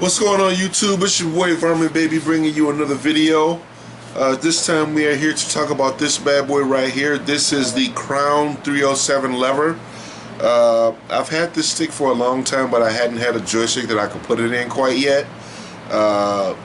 What's going on YouTube? It's your boy Vermin Baby bringing you another video. This time we are here to talk about this bad boy right here. This is the Crown 307 lever. I've had this stick for a long time, but I hadn't had a joystick that I could put it in quite yet. Well,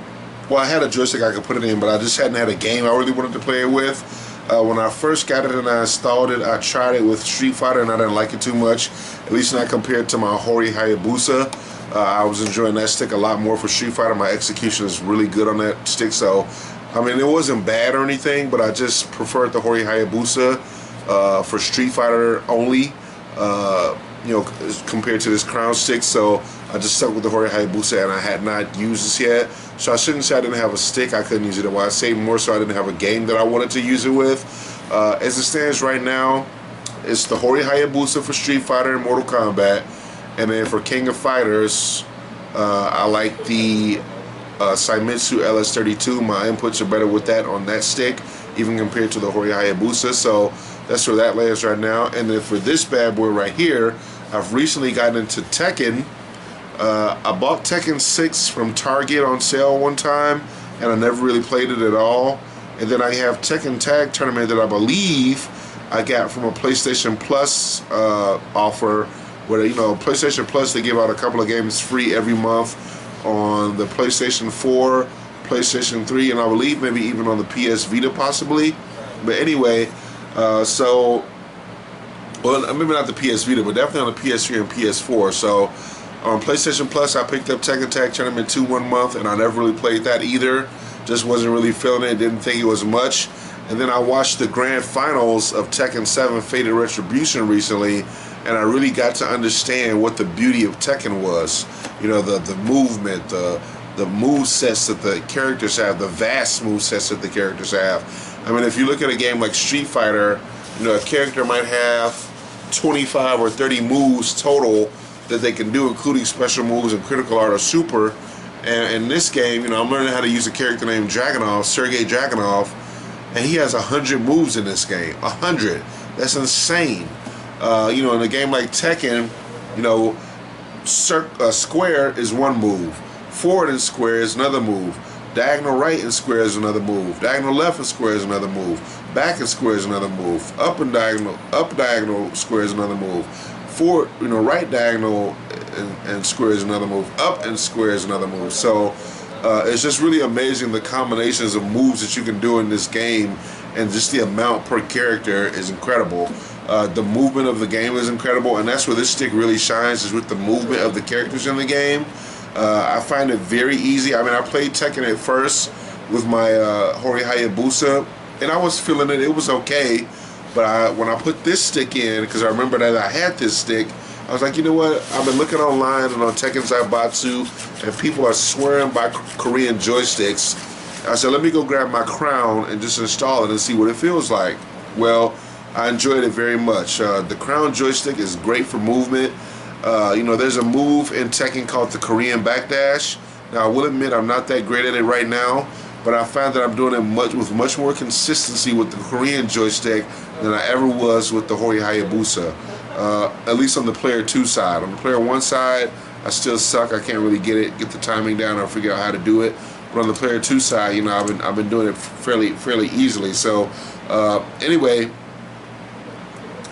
I had a joystick I could put it in, but I just hadn't had a game I really wanted to play it with. When I first got it and I installed it, I tried it with Street Fighter and I didn't like it too much, at least not compared to my Hori Hayabusa. I was enjoying that stick a lot more for Street Fighter. My execution is really good on that stick, so I mean it wasn't bad or anything, but I just preferred the Hori Hayabusa for Street Fighter only, you know, compared to this Crown stick. So I just stuck with the Hori Hayabusa, and I had not used this yet. So I shouldn't say I didn't have a stick I couldn't use it. Well, I say more so I didn't have a game that I wanted to use it with. As it stands right now, it's the Hori Hayabusa for Street Fighter and Mortal Kombat. And then for King of Fighters, I like the Saimitsu LS32. My inputs are better with that on that stick, even compared to the Hori Hayabusa. So that's where that lands right now. And then for this bad boy right here, I've recently gotten into Tekken. I bought Tekken 6 from Target on sale one time, and I never really played it at all. And then I have Tekken Tag tournament that I believe I got from a PlayStation Plus offer, where, you know, PlayStation Plus, they give out a couple of games free every month on the PlayStation 4, PlayStation 3, and I believe maybe even on the PS Vita possibly. But anyway, well, maybe not the PS Vita, but definitely on the PS3 and PS4. So on PlayStation Plus, I picked up Tekken Tag Tournament 2 one month, and I never really played that either. Just wasn't really feeling it, didn't think it was much. And then I watched the grand finals of Tekken 7 Fated Retribution recently, and I really got to understand what the beauty of Tekken was. You know, the movement, the move sets that the characters have, the vast move sets that the characters have. I mean, if you look at a game like Street Fighter, you know, a character might have 25 or 30 moves total that they can do, including special moves and critical art or super. And in this game, you know, I'm learning how to use a character named Dragunov, Sergei Dragunov, and he has 100 moves in this game. 100. That's insane. You know, in a game like Tekken, you know, square is one move. Forward and square is another move. Diagonal right and square is another move. Diagonal left and square is another move. Back and square is another move. Up diagonal square is another move. Forward, you know, right diagonal and square is another move. Up and square is another move. So it's just really amazing the combinations of moves that you can do in this game, and just the amount per character is incredible. The movement of the game is incredible, and that's where this stick really shines, is with the movement of the characters in the game. I find it very easy. I mean, I played Tekken at first with my Hori Hayabusa, and I was feeling it. It was okay, but when I put this stick in, because I remember that I had this stick, I was like, you know what? I've been looking online and on Tekken Zaibatsu, and people are swearing by Korean joysticks. I said, let me go grab my Crown and just install it and see what it feels like. Well, I enjoyed it very much. The Crown joystick is great for movement. You know, there's a move in Tekken called the Korean backdash. Now, I will admit I'm not that great at it right now, but I found that I'm doing it with much more consistency with the Korean joystick than I ever was with the Hori Hayabusa. At least on the player 2 side. On the player 1 side, I still suck. I can't really get the timing down or figure out how to do it. But on the player 2 side, you know, I've been doing it fairly easily. So anyway,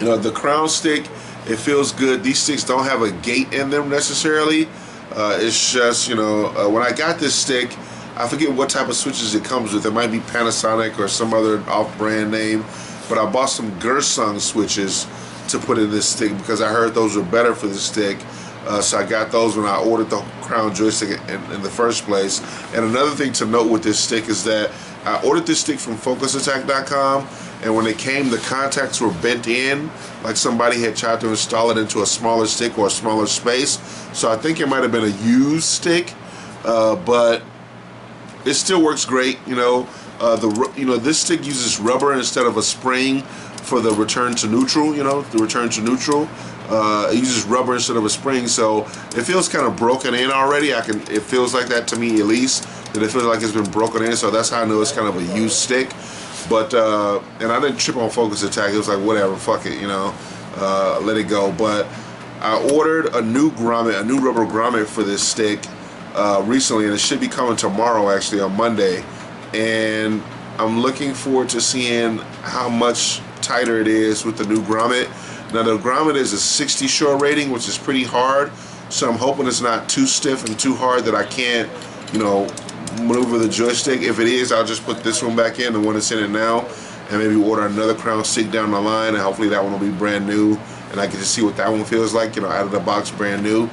you know, the Crown stick, it feels good. These sticks don't have a gate in them necessarily. It's just, you know, when I got this stick, I forget what type of switches it comes with. It might be Panasonic or some other off-brand name, but I bought some Gersung switches to put in this stick because I heard those were better for the stick. So I got those when I ordered the Crown joystick in the first place. And another thing to note with this stick is that I ordered this stick from FocusAttack.com, and when it came, the contacts were bent in, like somebody had tried to install it into a smaller stick or a smaller space. So I think it might have been a used stick, but it still works great. You know, this stick uses rubber instead of a spring for the return to neutral. You know, the return to neutral. It uses rubber instead of a spring, so it feels kind of broken in already. It feels like that to me, at least, that it feels like it's been broken in. So that's how I know it's kind of a used stick. But and I didn't trip on Focus Attack. It was like, whatever, fuck it, you know, let it go. But I ordered a new grommet, a new rubber grommet for this stick recently, and it should be coming tomorrow, actually, on Monday. And I'm looking forward to seeing how much tighter it is with the new grommet. Now, the grommet is a 60 short rating, which is pretty hard. So I'm hoping it's not too stiff and too hard that I can't, you know, maneuver the joystick. If it is, I'll just put this one back in, the one that's in it now, and maybe order another crown stick down the line, and hopefully that one will be brand new, and I can just see what that one feels like, you know, out of the box, brand new.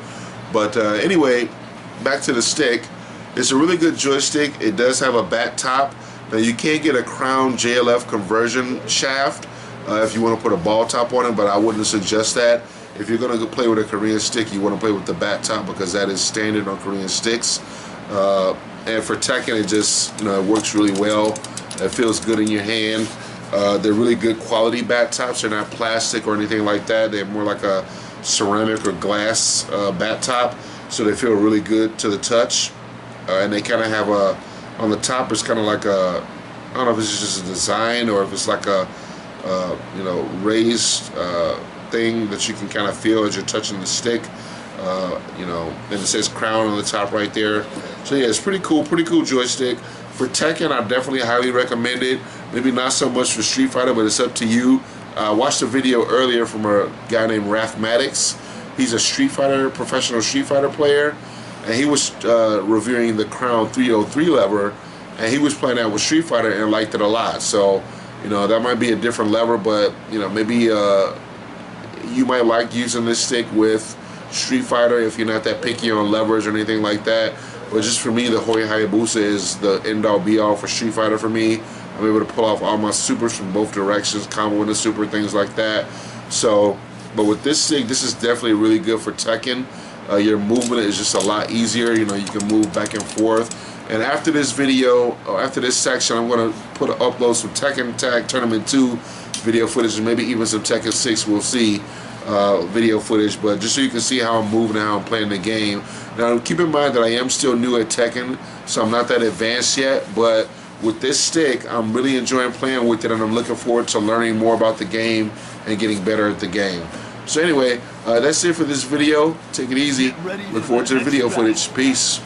But anyway, back to the stick. It's a really good joystick. It does have a bat top. Now, you can't get a crown JLF conversion shaft if you want to put a ball top on it, but I wouldn't suggest that. If you're going to play with a Korean stick, you want to play with the bat top, because that is standard on Korean sticks. And for Tekken, it just, you know, it works really well. It feels good in your hand. They're really good quality bat tops. They're not plastic or anything like that. They're more like a ceramic or glass bat top, so they feel really good to the touch. And they kind of have a, on the top, it's kind of like a, I don't know if it's just a design or if it's like a, you know, raised thing that you can kind of feel as you're touching the stick. You know, and it says crown on the top right there. So yeah, it's pretty cool joystick. For Tekken, I definitely highly recommend it. Maybe not so much for Street Fighter, but it's up to you. I watched a video earlier from a guy named Raphmatics. He's a professional Street Fighter player, and he was reviewing the Crown 303 lever, and he was playing that with Street Fighter and liked it a lot. So, you know, that might be a different lever, but, you know, maybe you might like using this stick with Street Fighter if you're not that picky on levers or anything like that. But just for me, the Hoya Hayabusa is the end-all be-all for Street Fighter for me. I'm able to pull off all my supers from both directions, combo with the super, things like that. So, but with this stick, this is definitely really good for Tekken. Your movement is just a lot easier. You know, you can move back and forth. And after this video, or after this section, I'm going to upload some Tekken Tag Tournament 2 video footage, and maybe even some Tekken 6, we'll see, video footage, but just so you can see how I'm moving and how I'm playing the game. Now, keep in mind that I am still new at Tekken, so I'm not that advanced yet, but with this stick, I'm really enjoying playing with it, and I'm looking forward to learning more about the game and getting better at the game. So anyway, that's it for this video. Take it easy. Look forward to the video footage. Peace.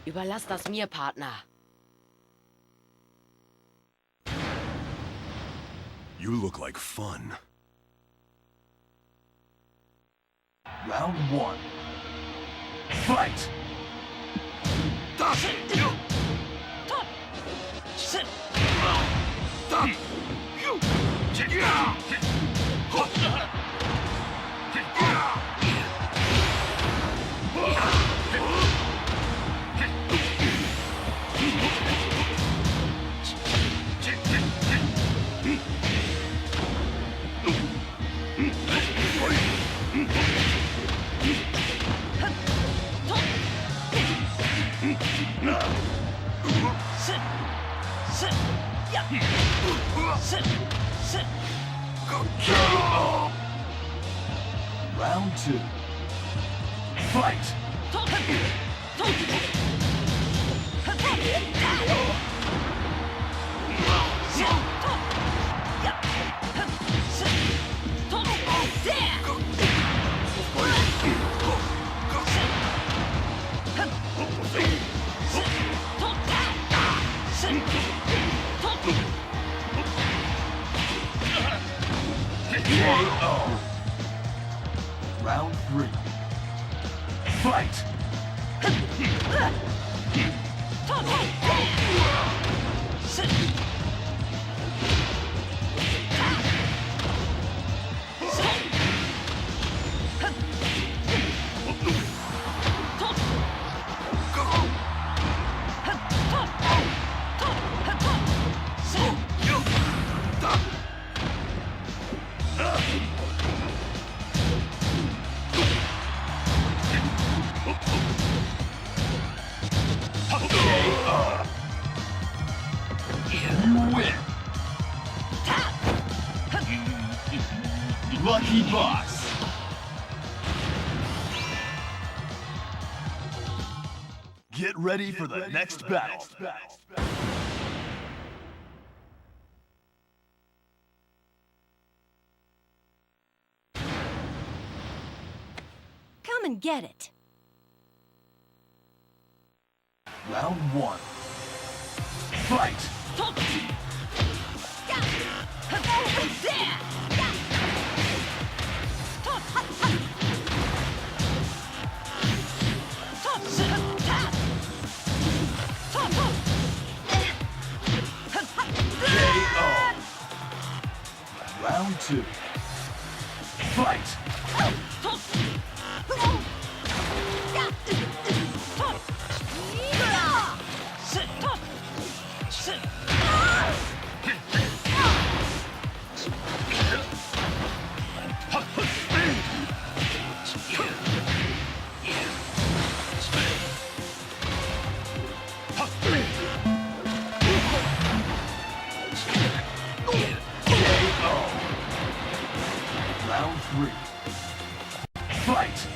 Überlass das mir, Partner. You look like fun. Round 1. Fight! Round 2. Fight! Round 3. Fight! Lucky Boss. Get ready for the next battle. Come and get it. Round 1. Fight! KO. Round 2. Fight! Round 3. Fight!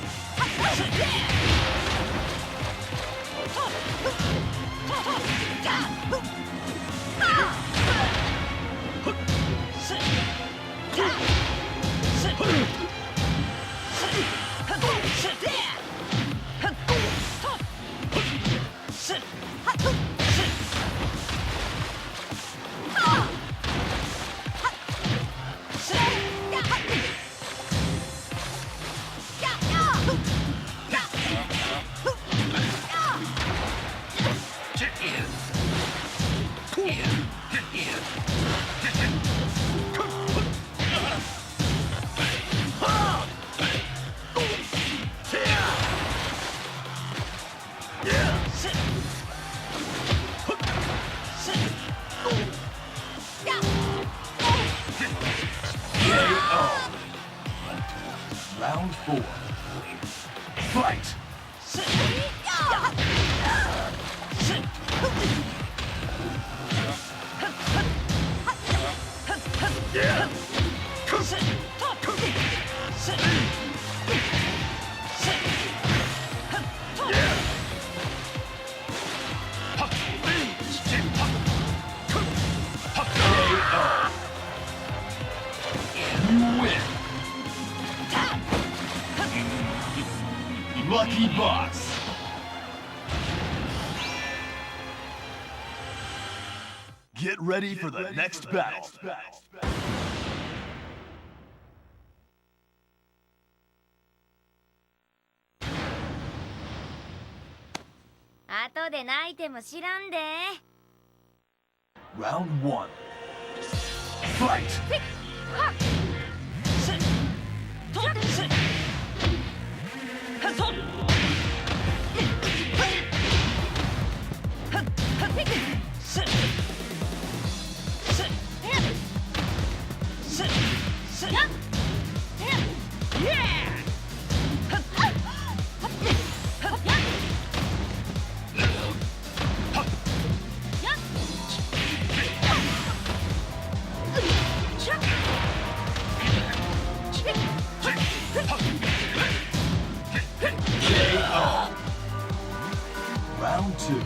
Round 4. Fight! You win! Lucky Boss! Get ready for the next battle. Round 1. Fight! Round 2.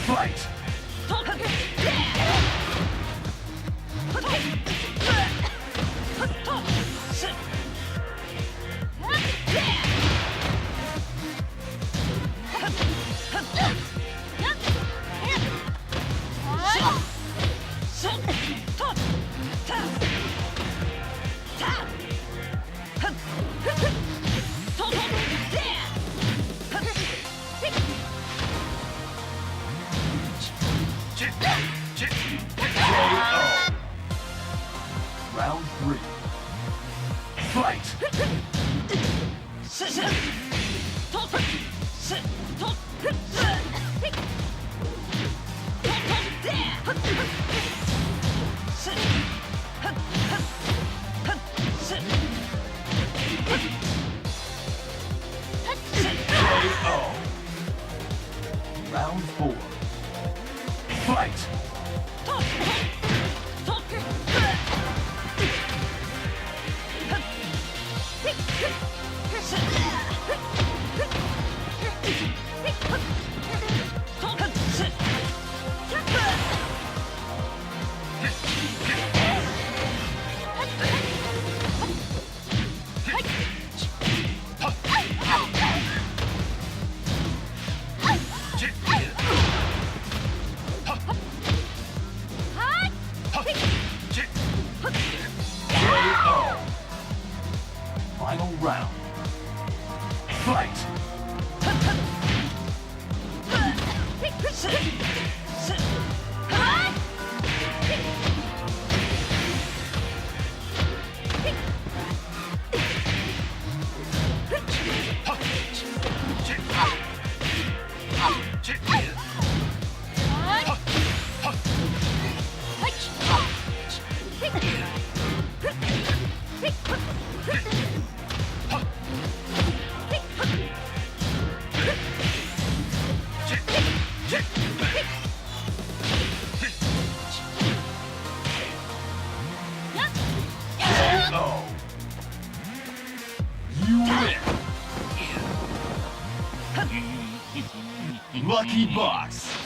Fight! Round 3. Fight! KO. Round 4. Fight! round. Fight! Oh. You win. Lucky box.